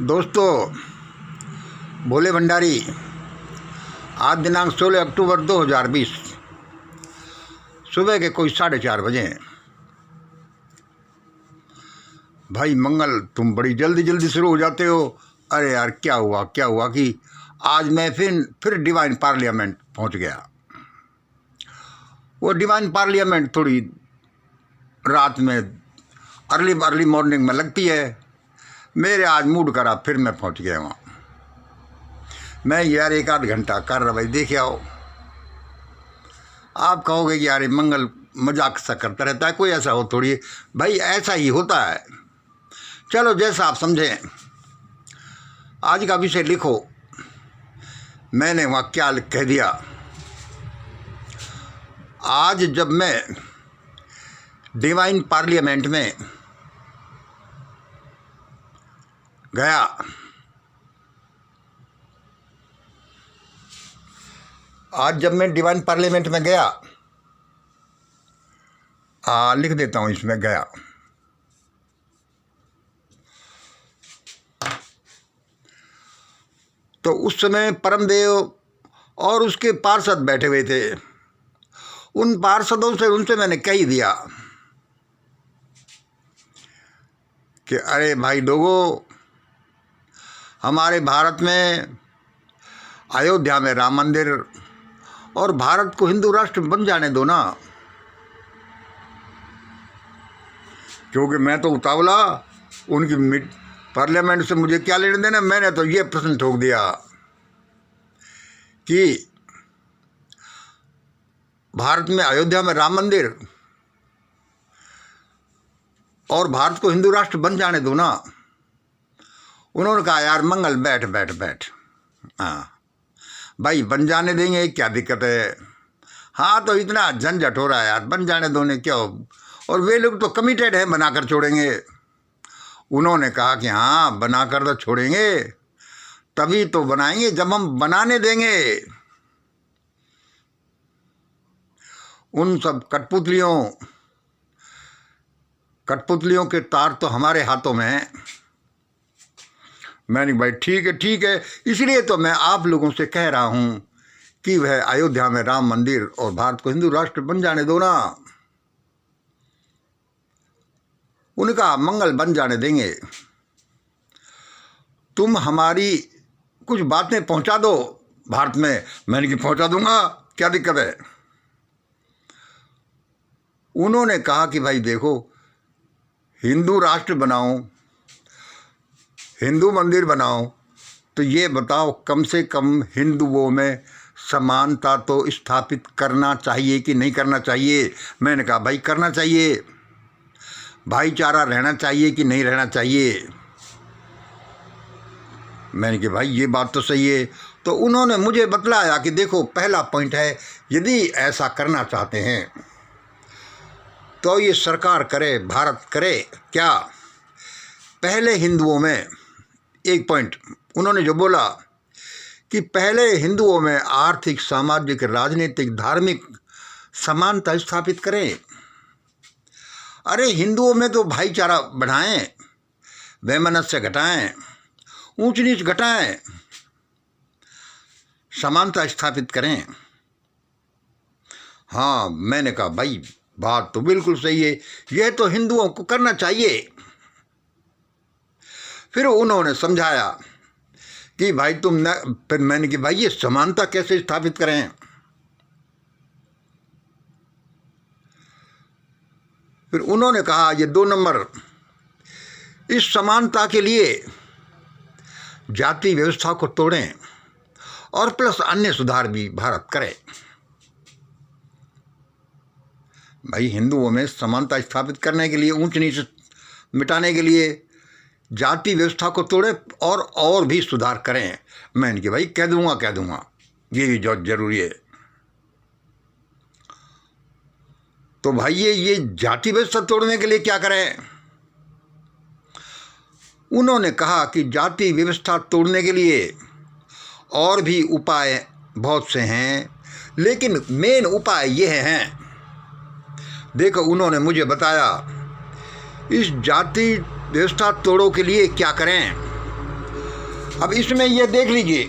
दोस्तों, भोले भंडारी। आज दिनांक 16 अक्टूबर 2020 सुबह के कोई 4:30 बजे। भाई मंगल, तुम बड़ी जल्दी जल्दी शुरू हो जाते हो। अरे यार, क्या हुआ कि आज मैं फिर डिवाइन पार्लियामेंट पहुंच गया। वो डिवाइन पार्लियामेंट थोड़ी रात में अर्ली मॉर्निंग में लगती है। मेरे आज मूड करा, फिर मैं पहुंच गया वहाँ। मैं यार 1-8 घंटा कर रहा, भाई देखे आओ। आप कहोगे कि यार मंगल मजाक सा करता रहता है, कोई ऐसा हो थोड़ी। भाई ऐसा ही होता है, चलो जैसा आप समझें। आज का विषय लिखो। मैंने वहाँ क्या कह दिया। आज जब मैं डिवाइन पार्लियामेंट में गया, आज जब मैं डिवाइन पार्लियामेंट में गया, लिख देता हूं इसमें गया। तो उस समय परमदेव और उसके पार्षद बैठे हुए थे। उन पार्षदों से उनसे मैंने कह ही दिया कि अरे भाई लोगों, हमारे भारत में अयोध्या में राम मंदिर और भारत को हिंदू राष्ट्र बन जाने दो ना। क्योंकि मैं तो उतावला, उनकी पार्लियामेंट से मुझे क्या लेने देना। मैंने तो ये प्रश्न ठोक दिया कि भारत में अयोध्या में राम मंदिर और भारत को हिंदू राष्ट्र बन जाने दो ना। उन्होंने कहा यार मंगल बैठ। हाँ भाई, बन जाने देंगे, क्या दिक्कत है। हाँ तो इतना झंझट हो रहा है यार, बन जाने दो ने क्या। और वे लोग तो कमिटेड हैं, बनाकर छोड़ेंगे। उन्होंने कहा कि हाँ बनाकर तो छोड़ेंगे, तभी तो बनाएंगे जब हम बनाने देंगे। उन सब कठपुतलियों के तार तो हमारे हाथों में हैं। मैंने भाई ठीक है। इसलिए तो मैं आप लोगों से कह रहा हूं कि वह अयोध्या में राम मंदिर और भारत को हिंदू राष्ट्र बन जाने दो ना। उनका मंगल बन जाने देंगे। तुम हमारी कुछ बातें पहुंचा दो भारत में। मैंने कि पहुंचा दूंगा, क्या दिक्कत है। उन्होंने कहा कि भाई देखो, हिंदू राष्ट्र बनाओ, हिंदू मंदिर बनाओ, तो ये बताओ कम से कम हिंदुओं में समानता तो स्थापित करना चाहिए कि नहीं करना चाहिए। मैंने कहा भाई करना चाहिए। भाईचारा रहना चाहिए कि नहीं रहना चाहिए। मैंने कहा भाई ये बात तो सही है। तो उन्होंने मुझे बतलाया कि देखो, पहला पॉइंट है, यदि ऐसा करना चाहते हैं तो ये सरकार करे, भारत करे। क्या पहले हिंदुओं में एक पॉइंट उन्होंने जो बोला कि पहले हिंदुओं में आर्थिक, सामाजिक, राजनीतिक, धार्मिक समानता स्थापित करें। अरे हिंदुओं में तो भाईचारा बढ़ाएं, वैमनस्य घटाएं, ऊंच नीच घटाएं, समानता स्थापित करें। हाँ, मैंने कहा भाई बात तो बिल्कुल सही है, यह तो हिंदुओं को करना चाहिए। फिर उन्होंने समझाया कि भाई तुम न, फिर मैंने कि भाई ये समानता कैसे स्थापित करें। फिर उन्होंने कहा ये 2 नंबर, इस समानता के लिए जाति व्यवस्था को तोड़ें और प्लस अन्य सुधार भी भारत करे। भाई हिंदुओं में समानता स्थापित करने के लिए, ऊंच नीच मिटाने के लिए जाति व्यवस्था को तोड़े और भी सुधार करें। मैंने कि भाई कह दूंगा, ये भी बहुत जरूरी है। तो भाई ये जाति व्यवस्था तोड़ने के लिए क्या करें। उन्होंने कहा कि जाति व्यवस्था तोड़ने के लिए और भी उपाय बहुत से हैं, लेकिन मेन उपाय ये हैं। देखो, उन्होंने मुझे बताया इस जाति व्यवस्था तोड़ो के लिए क्या करें। अब इसमें ये देख लीजिए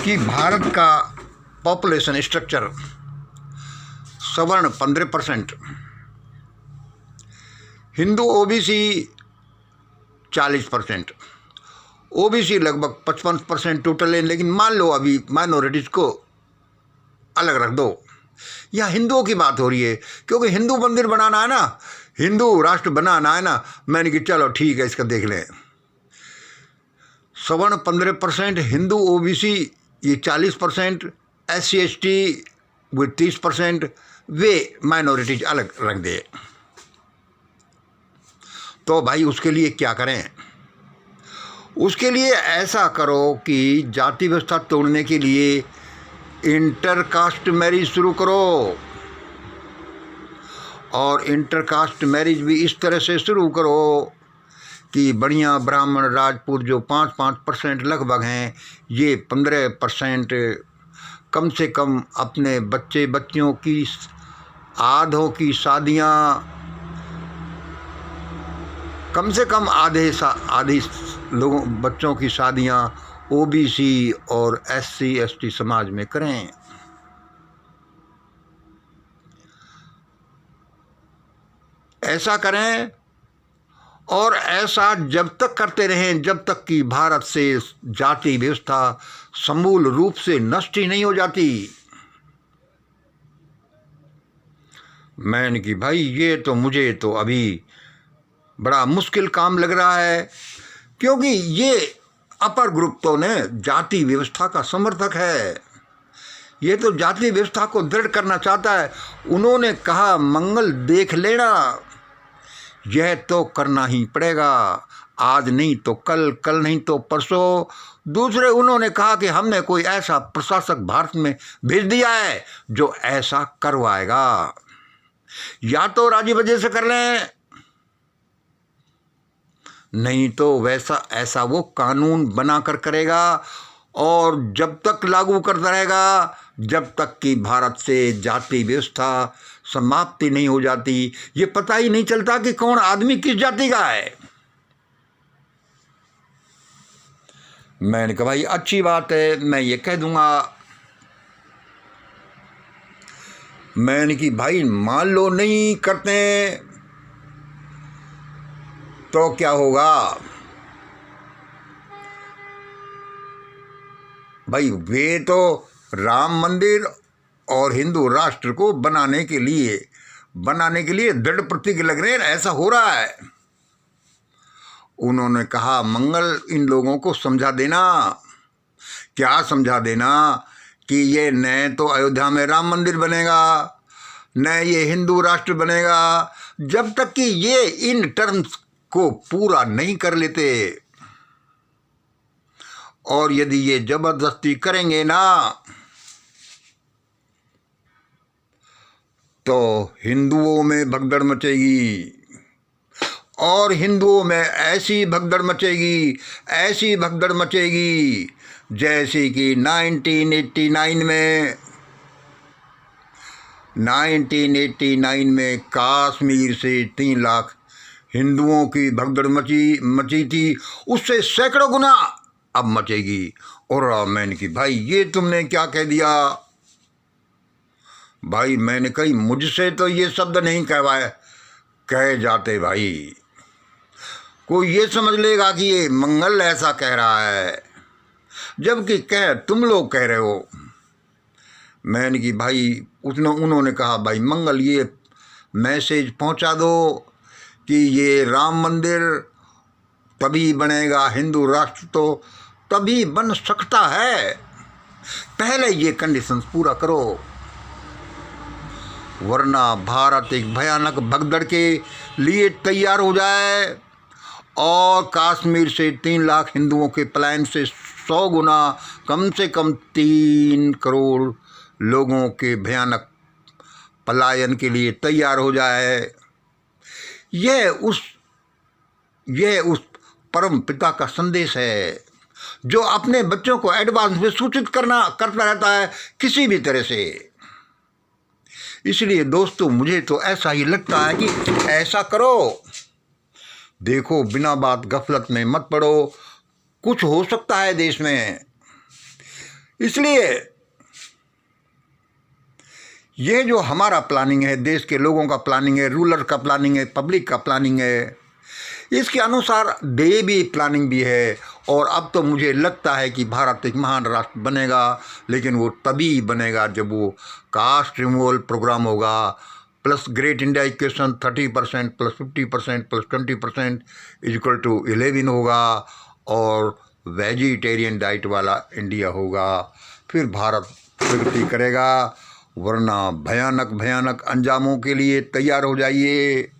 कि भारत का पॉपुलेशन स्ट्रक्चर सवर्ण 15%, हिंदू ओबीसी 40%, ओबीसी लगभग 55% टोटल है। लेकिन मान लो अभी माइनॉरिटीज़ को अलग रख दो। यहाँ हिंदुओं की बात हो रही है, क्योंकि हिंदू मंदिर बनाना है ना, हिंदू राष्ट्र बनाना है ना। मैंने कि चलो ठीक है, इसका देख लें। सवर्ण 15%, हिंदू ओबीसी ये 40%, SC ST वो 30%, वे माइनॉरिटीज अलग रख दे। तो भाई उसके लिए क्या करें? उसके लिए ऐसा करो कि जाति व्यवस्था तोड़ने के लिए इंटरकास्ट मैरिज शुरू करो, और इंटरकास्ट मैरिज भी इस तरह से शुरू करो कि बढ़िया ब्राह्मण राजपूत जो 5% लगभग हैं, ये 15% कम से कम अपने बच्चे बच्चियों की आधों की शादियाँ, कम से कम आधे लोगों बच्चों की शादियाँ ओबीसी और SC ST समाज में करें। ऐसा करें, और ऐसा जब तक करते रहें जब तक कि भारत से जाति व्यवस्था समूल रूप से नष्ट ही नहीं हो जाती। मैंने कि भाई ये तो मुझे तो अभी बड़ा मुश्किल काम लग रहा है, क्योंकि ये अपर ग्रुप तो ने जाति व्यवस्था का समर्थक है, ये तो जाति व्यवस्था को दृढ़ करना चाहता है। उन्होंने कहा मंगल देख लेना, यह तो करना ही पड़ेगा, आज नहीं तो कल, कल नहीं तो परसों। दूसरे उन्होंने कहा कि हमने कोई ऐसा प्रशासक भारत में भेज दिया है जो ऐसा करवाएगा, या तो राजी वजह से कर लें, नहीं तो वैसा ऐसा वो कानून बनाकर करेगा, और जब तक लागू करता रहेगा जब तक कि भारत से जाति व्यवस्था समाप्ति नहीं हो जाती। ये पता ही नहीं चलता कि कौन आदमी किस जाति का है। मैंने कहा भाई अच्छी बात है, मैं ये कह दूंगा। मैंने कि भाई मान लो नहीं करते तो क्या होगा? भाई वे तो राम मंदिर और हिंदू राष्ट्र को बनाने के लिए दृढ़ प्रतिज्ञ लग रहे हैं, ऐसा हो रहा है। उन्होंने कहा मंगल इन लोगों को समझा देना। क्या समझा देना? कि ये न तो अयोध्या में राम मंदिर बनेगा, न ये हिंदू राष्ट्र बनेगा, जब तक कि ये इन टर्म्स को पूरा नहीं कर लेते। और यदि ये जबरदस्ती करेंगे ना तो हिंदुओं में भगदड़ मचेगी, और हिंदुओं में ऐसी भगदड़ मचेगी जैसे कि 1989 में कश्मीर से 3 लाख हिंदुओं की भगदड़ मची थी, उससे सैकड़ों गुना अब मचेगी। और मैंने कि भाई ये तुमने क्या कह दिया? भाई मैंने कही मुझसे तो ये शब्द नहीं कहे जाते भाई। कोई ये समझ लेगा कि ये मंगल ऐसा कह रहा है, जबकि तुम लोग कह रहे हो। मैंने कि भाई उन्होंने कहा भाई मंगल ये मैसेज पहुंचा दो कि ये राम मंदिर तभी बनेगा, हिंदू राष्ट्र तो तभी बन सकता है, पहले ये कंडीशंस पूरा करो, वरना भारत एक भयानक भगदड़ के लिए तैयार हो जाए और कश्मीर से 3 लाख हिंदुओं के पलायन से 100 गुना, कम से कम 3 करोड़ लोगों के भयानक पलायन के लिए तैयार हो जाए। यह उस परम पिता का संदेश है जो अपने बच्चों को एडवांस में सूचित करता रहता है किसी भी तरह से। इसलिए दोस्तों मुझे तो ऐसा ही लगता है कि ऐसा करो, देखो, बिना बात गफलत में मत पड़ो, कुछ हो सकता है देश में। इसलिए ये जो हमारा प्लानिंग है, देश के लोगों का प्लानिंग है, रूलर का प्लानिंग है, पब्लिक का प्लानिंग है, इसके अनुसार डे भी प्लानिंग भी है। और अब तो मुझे लगता है कि भारत एक महान राष्ट्र बनेगा, लेकिन वो तभी बनेगा जब वो कास्ट रिमूवल प्रोग्राम होगा, plus great India equation 30% plus 50% plus 20% equal to 11 होगा, और वेजिटेरियन डाइट वाला इंडिया होगा। फिर भारत प्रगति करेगा, वरना भयानक भयानक अंजामों के लिए तैयार हो जाइए।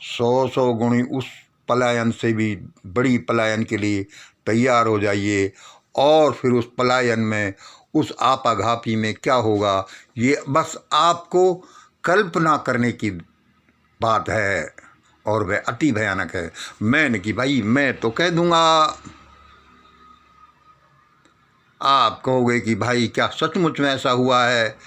100 गुणी उस पलायन से भी बड़ी पलायन के लिए तैयार हो जाइए। और फिर उस पलायन में, उस आपाघापी में क्या होगा, ये बस आपको कल्पना करने की बात है, और वह अति भयानक है। मैंने कि भाई मैं तो कह दूंगा, आप कहोगे कि भाई क्या सचमुच में ऐसा हुआ है।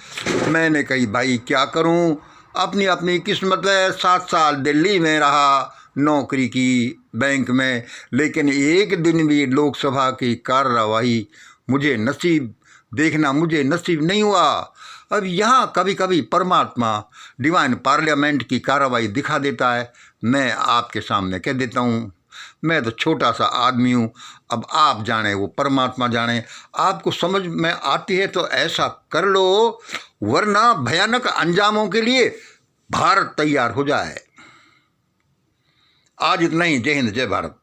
मैंने कही भाई क्या करूं, अपनी अपनी किस्मत है। 7 साल दिल्ली में रहा, नौकरी की बैंक में, लेकिन एक दिन भी लोकसभा की कार्यवाही मुझे नसीब नहीं हुआ। अब यहाँ कभी कभी परमात्मा डिवाइन पार्लियामेंट की कार्रवाई दिखा देता है। मैं आपके सामने कह देता हूँ, मैं तो छोटा सा आदमी हूँ। अब आप जाने, वो परमात्मा जाने। आपको समझ में आती है तो ऐसा कर लो, वरना भयानक अंजामों के लिए भारत तैयार हो जाए। आज इतना ही। जय हिंद, जय भारत।